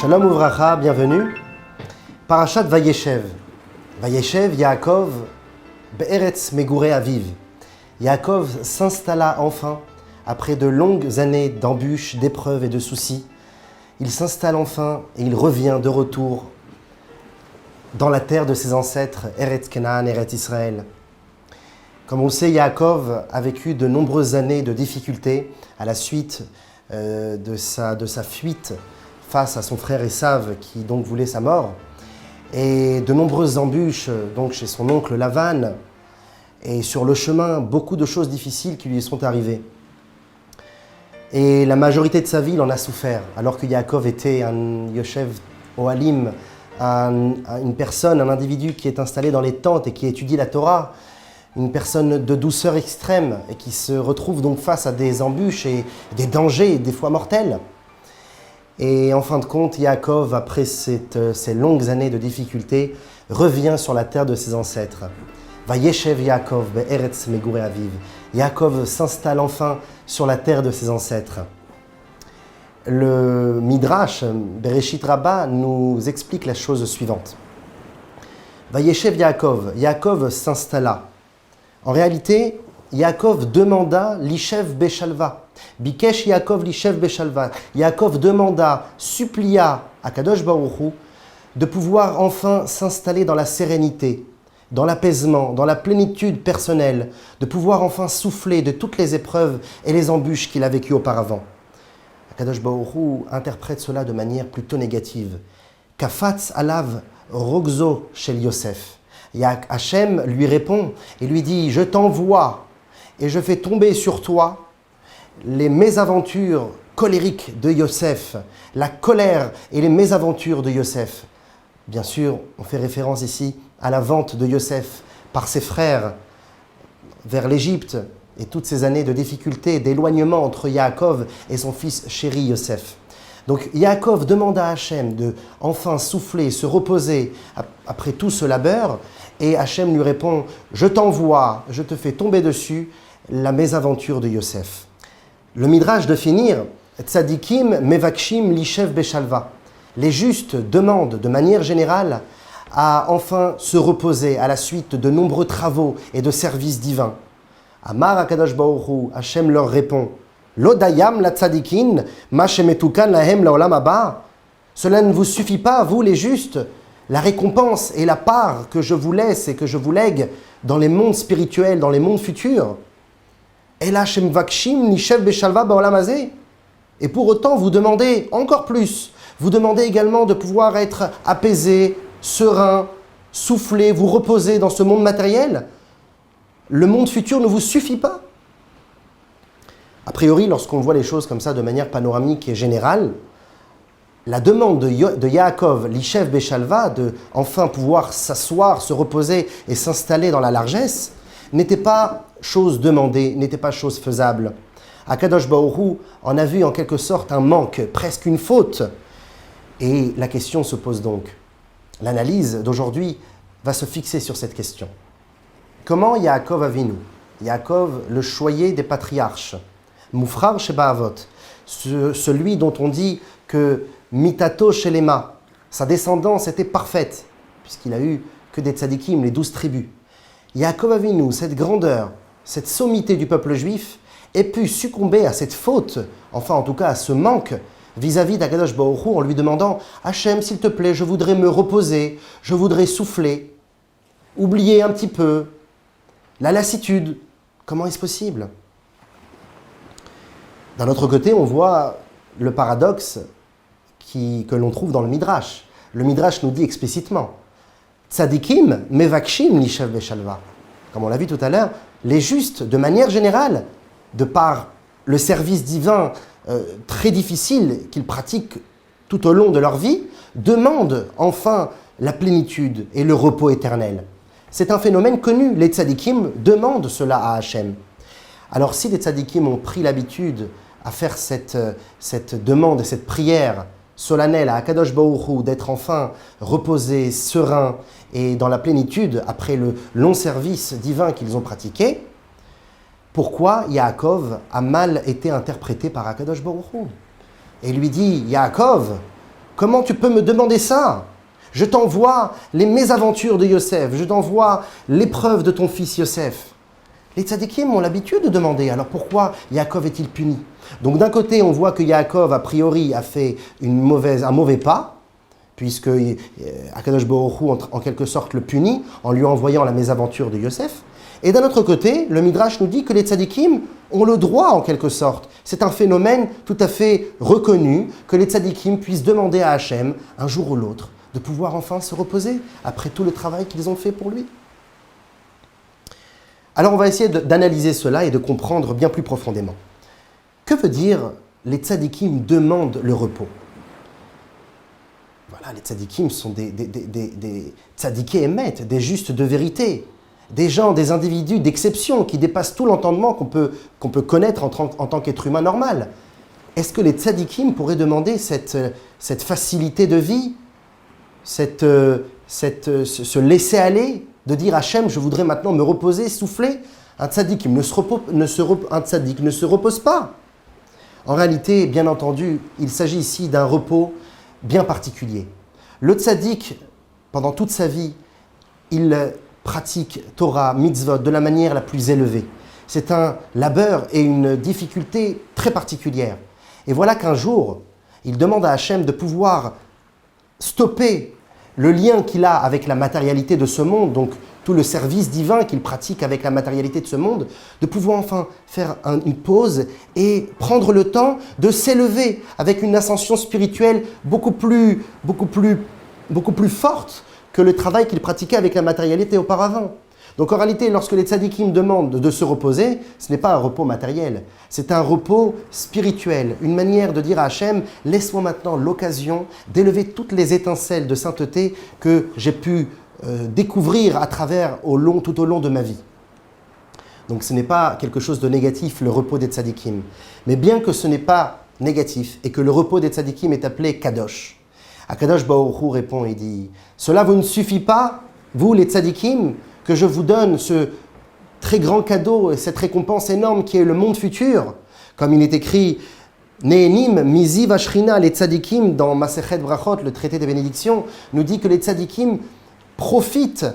Shalom Uvracha, bienvenue. Parashat Vayeshev. Vayeshev, Yaakov, Be'eretz Megurei Aviv. Yaakov s'installa enfin, après de longues années d'embûches, d'épreuves et de soucis. Il s'installe enfin et il revient de retour dans la terre de ses ancêtres, Eretz Canaan, Eretz Israël. Comme on le sait, Yaakov a vécu de nombreuses années de difficultés à la suite de sa fuite face à son frère Esav qui donc voulait sa mort, et de nombreuses embûches donc chez son oncle Lavan, et sur le chemin, beaucoup de choses difficiles qui lui sont arrivées. Et la majorité de sa vie, il en a souffert, alors que Yaakov était un Yoshev Ohalim, une personne, un individu qui est installé dans les tentes et qui étudie la Torah, une personne de douceur extrême et qui se retrouve donc face à des embûches et des dangers, des fois mortels. Et en fin de compte, Yaakov, après ces longues années de difficultés, revient sur la terre de ses ancêtres. Vayeshev Yaakov be'eretz megurei aviv. Yaakov s'installe enfin sur la terre de ses ancêtres. Le Midrash, Bereshit Rabbah, nous explique la chose suivante. Vayeshev Yaakov. Yaakov s'installa. En réalité, Yaakov demanda l'Ishev Beshalva. Bikesh Yaakov l'Ishev Beshalva. Yaakov demanda, supplia à Kadosh Baruch Hu de pouvoir enfin s'installer dans la sérénité, dans l'apaisement, dans la plénitude personnelle, de pouvoir enfin souffler de toutes les épreuves et les embûches qu'il a vécues auparavant. Kadosh Baruch Hu interprète cela de manière plutôt négative. Kafatz alav rogzo shel Yosef. Hachem lui répond et lui dit « Je t'envoie et je fais tomber sur toi les mésaventures colériques de Yosef, la colère et les mésaventures de Yosef. » Bien sûr, on fait référence ici à la vente de Yosef par ses frères vers l'Égypte et toutes ces années de difficultés, d'éloignement entre Yaakov et son fils chéri Yosef. Donc Yaakov demande à Hachem de enfin souffler, se reposer après tout ce labeur, et Hachem lui répond « Je t'envoie, je te fais tomber dessus la mésaventure de Yosef. » Le Midrash de finir « Tzadikim mevakshim lishev beshalva » Les justes demandent de manière générale à enfin se reposer à la suite de nombreux travaux et de services divins. Amar HaKadosh Baruch Hu, Hachem leur répond « Lo dayam la tzadikin ma shemetukan lahem laolam haba » Cela ne vous suffit pas, vous les justes, la récompense et la part que je vous laisse et que je vous lègue dans les mondes spirituels, dans les mondes futurs. Et pour autant, vous demandez encore plus. Vous demandez également de pouvoir être apaisé, serein, souffler, vous reposer dans ce monde matériel. Le monde futur ne vous suffit pas. A priori, lorsqu'on voit les choses comme ça de manière panoramique et générale, la demande de Yaakov, l'Ishev Beshalva, de enfin pouvoir s'asseoir, se reposer et s'installer dans la largesse, n'était pas chose demandée, n'était pas chose faisable. Akadosh Baruch Hu en a vu en quelque sorte un manque, presque une faute. Et la question se pose donc. L'analyse d'aujourd'hui va se fixer sur cette question. Comment Yaakov Avinu, Yaakov le choyer des patriarches, Mufrar Sheba Avot, celui dont on dit que Mitato Shelema, sa descendance était parfaite, puisqu'il a eu que des tzadikim, les 12 tribus. Yaakov Avinu, cette grandeur, cette sommité du peuple juif, ait pu succomber à cette faute, enfin en tout cas à ce manque, vis-à-vis d'Akadosh Baruch Hu, en lui demandant « Hachem, s'il te plaît, je voudrais me reposer, je voudrais souffler, oublier un petit peu, la lassitude. » Comment est-ce possible ? D'un autre côté, on voit le paradoxe que l'on trouve dans le Midrash. Le Midrash nous dit explicitement Tzadikim mevakshim lishev beshalva. Comme on l'a vu tout à l'heure, les justes, de manière générale, de par le service divin très difficile qu'ils pratiquent tout au long de leur vie, demandent enfin la plénitude et le repos éternel. C'est un phénomène connu. Les tzadikim demandent cela à Hachem. Alors si les tzadikim ont pris l'habitude à faire cette demande et cette prière solennelle à Akadosh Baruch Hu d'être enfin reposés, sereins et dans la plénitude après le long service divin qu'ils ont pratiqué, pourquoi Yaakov a mal été interprété par Akadosh Baruch Hu ? Et lui dit « Yaakov, Comment tu peux me demander ça? Je t'envoie les mésaventures de Yosef, je t'envoie l'épreuve de ton fils Yosef. Les tzadikim ont l'habitude de demander, alors pourquoi Yaakov est-il puni? Donc d'un côté, on voit que Yaakov, a priori, a fait un mauvais pas, puisque Akadosh Baruch Hu, en quelque sorte, le punit en lui envoyant la mésaventure de Yosef. Et d'un autre côté, le Midrash nous dit que les tzadikim ont le droit, en quelque sorte. C'est un phénomène tout à fait reconnu, que les tzadikim puissent demander à Hachem, un jour ou l'autre, de pouvoir enfin se reposer après tout le travail qu'ils ont fait pour lui. Alors on va essayer d'analyser cela et de comprendre bien plus profondément. Que veut dire les tzadikim demandent le repos? Voilà, les tzadikim sont des tzadikés émet, des justes de vérité, des gens, des individus d'exception qui dépassent tout l'entendement qu'on peut connaître en tant qu'être humain normal. Est-ce que les tzadikim pourraient demander cette facilité de vie, se laisser aller, de dire Hachem, je voudrais maintenant me reposer, souffler? Un tzadik ne se repose pas. En réalité, bien entendu, il s'agit ici d'un repos bien particulier. Le tzadik, pendant toute sa vie, il pratique Torah, mitzvot, de la manière la plus élevée. C'est un labeur et une difficulté très particulière. Et voilà qu'un jour, il demande à Hachem de pouvoir stopper le lien qu'il a avec la matérialité de ce monde, donc tout le service divin qu'il pratique avec la matérialité de ce monde, de pouvoir enfin faire une pause et prendre le temps de s'élever avec une ascension spirituelle beaucoup plus forte que le travail qu'il pratiquait avec la matérialité auparavant. Donc en réalité, lorsque les tzadikim demandent de se reposer, ce n'est pas un repos matériel, c'est un repos spirituel, une manière de dire à Hachem, laisse-moi maintenant l'occasion d'élever toutes les étincelles de sainteté que j'ai pu découvrir tout au long de ma vie. Donc ce n'est pas quelque chose de négatif, le repos des tzadikim. Mais bien que ce n'est pas négatif et que le repos des tzadikim est appelé kadosh, Akadosh Baruch Hu répond et dit, cela vous ne suffit pas, vous les tzadikim, que je vous donne ce très grand cadeau et cette récompense énorme qui est le monde futur. Comme il est écrit, Nehenim, Mizi Vashrina, les tzadikim, dans Masechet Brachot, le traité des bénédictions, nous dit que les tzadikim profitent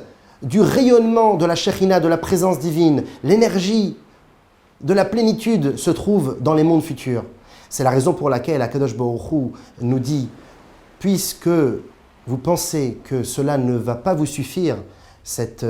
du rayonnement de la Shekhinah, de la présence divine. L'énergie de la plénitude se trouve dans les mondes futurs. C'est la raison pour laquelle Akadosh Baruch Hu nous dit, puisque vous pensez que cela ne va pas vous suffire, cette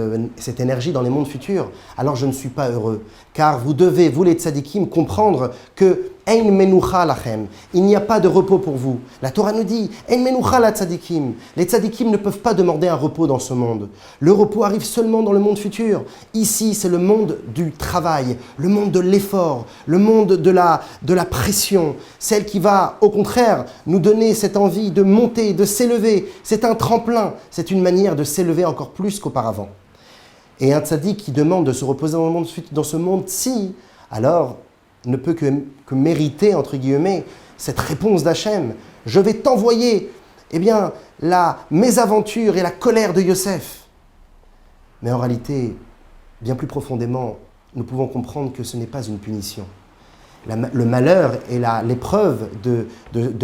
énergie dans les mondes futurs, alors je ne suis pas heureux. Car vous devez, vous les tzadikim, comprendre que Ein menucha lachem, il n'y a pas de repos pour vous. La Torah nous dit Ein menucha la tzadikim. Les tzadikim ne peuvent pas demander un repos dans ce monde. Le repos arrive seulement dans le monde futur. Ici, c'est le monde du travail, le monde de l'effort, le monde de la pression, celle qui va, au contraire, nous donner cette envie de monter, de s'élever. C'est un tremplin, c'est une manière de s'élever encore plus qu'auparavant. Et un tzadik qui demande de se reposer dans ce monde-ci, alors ne peut que mériter, entre guillemets, cette réponse d'Hachem. Je vais t'envoyer, la mésaventure et la colère de Yosef. Mais en réalité, bien plus profondément, nous pouvons comprendre que ce n'est pas une punition. Le malheur et l'épreuve de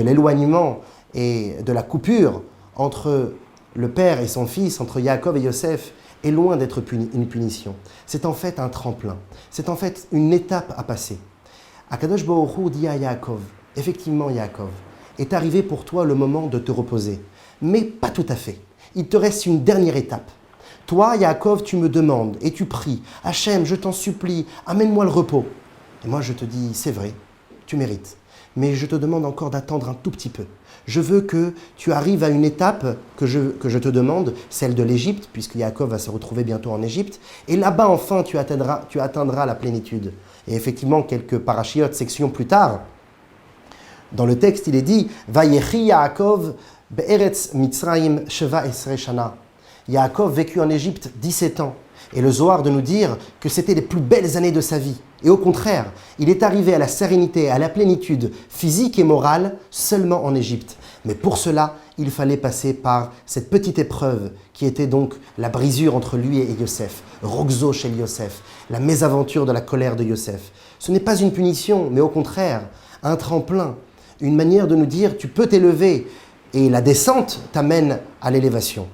l'éloignement et de la coupure entre le père et son fils, entre Yaakov et Yosef, est loin d'être une punition. C'est en fait un tremplin. C'est en fait une étape à passer. Akadosh Baruch Hu dit à Yaakov, effectivement Yaakov, est arrivé pour toi le moment de te reposer. Mais pas tout à fait. Il te reste une dernière étape. Toi, Yaakov, tu me demandes et tu pries, Hachem, je t'en supplie, amène-moi le repos. Et moi je te dis, c'est vrai, tu mérites. Mais je te demande encore d'attendre un tout petit peu. Je veux que tu arrives à une étape que je te demande, celle de l'Égypte, puisque Yaakov va se retrouver bientôt en Égypte. Et là-bas, enfin, tu atteindras la plénitude. Et effectivement, quelques parachiotes, sections plus tard, dans le texte, il est dit « Vayechi Yaakov be'eretz Mitzrayim sheva esre shana » Yaakov vécut en Égypte 17 ans. Et le Zohar de nous dire que c'était les plus belles années de sa vie. Et au contraire, il est arrivé à la sérénité, à la plénitude physique et morale seulement en Égypte. Mais pour cela, il fallait passer par cette petite épreuve qui était donc la brisure entre lui et Yosef, Rogzo chez Yosef, la mésaventure de la colère de Yosef. Ce n'est pas une punition, mais au contraire, un tremplin, une manière de nous dire tu peux t'élever et la descente t'amène à l'élévation.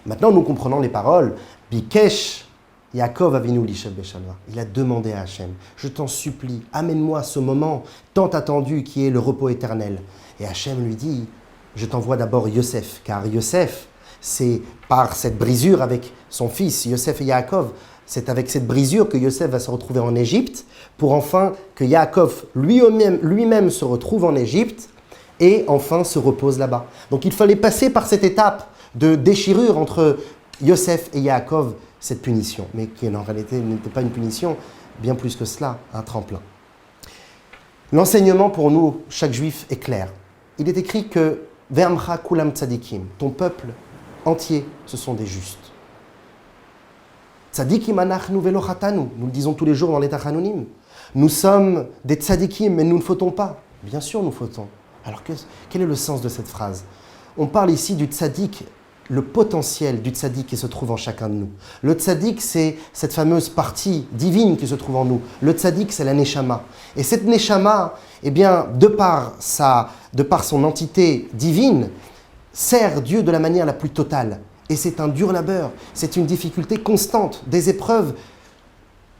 Maintenant, nous comprenons les paroles. Bikesh Yaakov Avinu lishav beshalva. Il a demandé à Hachem, je t'en supplie, amène-moi ce moment tant attendu qui est le repos éternel. Et Hachem lui dit, je t'envoie d'abord Yosef, car Yosef, c'est par cette brisure avec son fils, Yosef et Yaakov, c'est avec cette brisure que Yosef va se retrouver en Égypte, pour enfin que Yaakov lui-même se retrouve en Égypte et enfin se repose là-bas. Donc il fallait passer par cette étape de déchirure entre Yosef et Yaakov, cette punition, mais qui en réalité n'était pas une punition, bien plus que cela, un tremplin. L'enseignement pour nous, chaque juif, est clair. Il est écrit que « Ve'amcha kulam tzadikim » ton peuple entier, ce sont des justes. Tzadikim anachnu velo chatanu, nous le disons tous les jours dans les Tachanunim. Nous sommes des tzadikim, mais nous ne fautons pas. Bien sûr, nous fautons. Alors, quel est le sens de cette phrase? On parle ici du tzadik, le potentiel du tzadik qui se trouve en chacun de nous. Le tzadik, c'est cette fameuse partie divine qui se trouve en nous. Le tzadik, c'est la neshama. Et cette neshama, eh bien, de par son entité divine, sert Dieu de la manière la plus totale. Et c'est un dur labeur, c'est une difficulté constante, des épreuves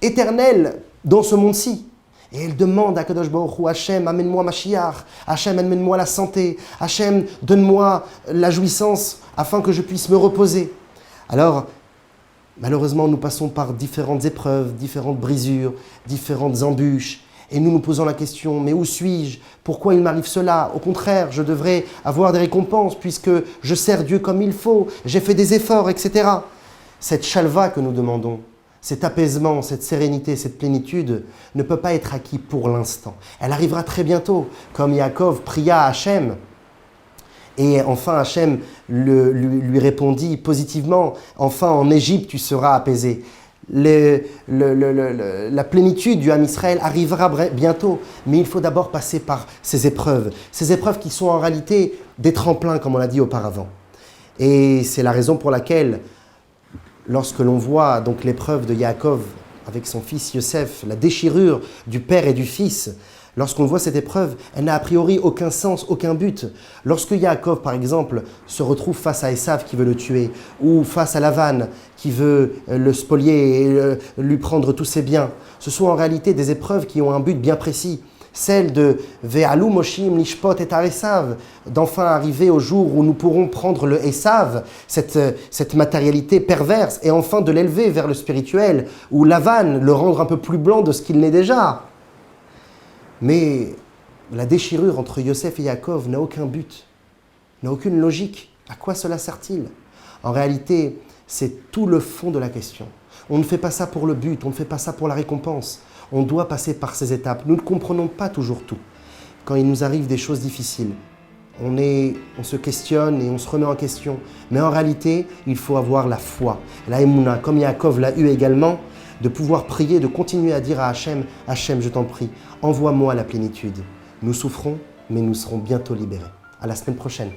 éternelles dans ce monde-ci. Et elle demande à Kadosh Baruch Hu, Hachem, amène-moi Mashiach, Hachem, amène-moi la santé, Hachem, donne-moi la jouissance afin que je puisse me reposer. Alors, malheureusement, nous passons par différentes épreuves, différentes brisures, différentes embûches, et nous nous posons la question, mais où suis-je? Pourquoi il m'arrive cela? Au contraire, je devrais avoir des récompenses puisque je sers Dieu comme il faut, j'ai fait des efforts, etc. Cette shalva que nous demandons, cet apaisement, cette sérénité, cette plénitude ne peut pas être acquis pour l'instant. Elle arrivera très bientôt, comme Yaakov pria à Hachem. Et enfin, Hachem lui répondit positivement, « Enfin, en Égypte, tu seras apaisé. » La plénitude du Ham Israël arrivera bientôt, mais il faut d'abord passer par ces épreuves qui sont en réalité des tremplins, comme on l'a dit auparavant. Et c'est la raison pour laquelle, lorsque l'on voit donc l'épreuve de Yaakov avec son fils Yosef, la déchirure du père et du fils, lorsqu'on voit cette épreuve, elle n'a a priori aucun sens, aucun but. Lorsque Yaakov, par exemple, se retrouve face à Esav qui veut le tuer, ou face à Lavan qui veut le spolier et lui prendre tous ses biens, ce sont en réalité des épreuves qui ont un but bien précis. Celle de Ve'alu Moshim Lishpot et Esav, d'enfin arriver au jour où nous pourrons prendre le Esav, cette matérialité perverse, et enfin de l'élever vers le spirituel, ou Lavan, le rendre un peu plus blanc de ce qu'il n'est déjà. Mais la déchirure entre Yosef et Yaakov n'a aucun but, n'a aucune logique. À quoi cela sert-il? En réalité, c'est tout le fond de la question. On ne fait pas ça pour le but, on ne fait pas ça pour la récompense. On doit passer par ces étapes. Nous ne comprenons pas toujours tout. Quand il nous arrive des choses difficiles, on se questionne et on se remet en question. Mais en réalité, il faut avoir la foi, la émouna, comme Yaakov l'a eu également, de pouvoir prier, de continuer à dire à Hachem, « Hachem, je t'en prie, envoie-moi la plénitude. » Nous souffrons, mais nous serons bientôt libérés. À la semaine prochaine.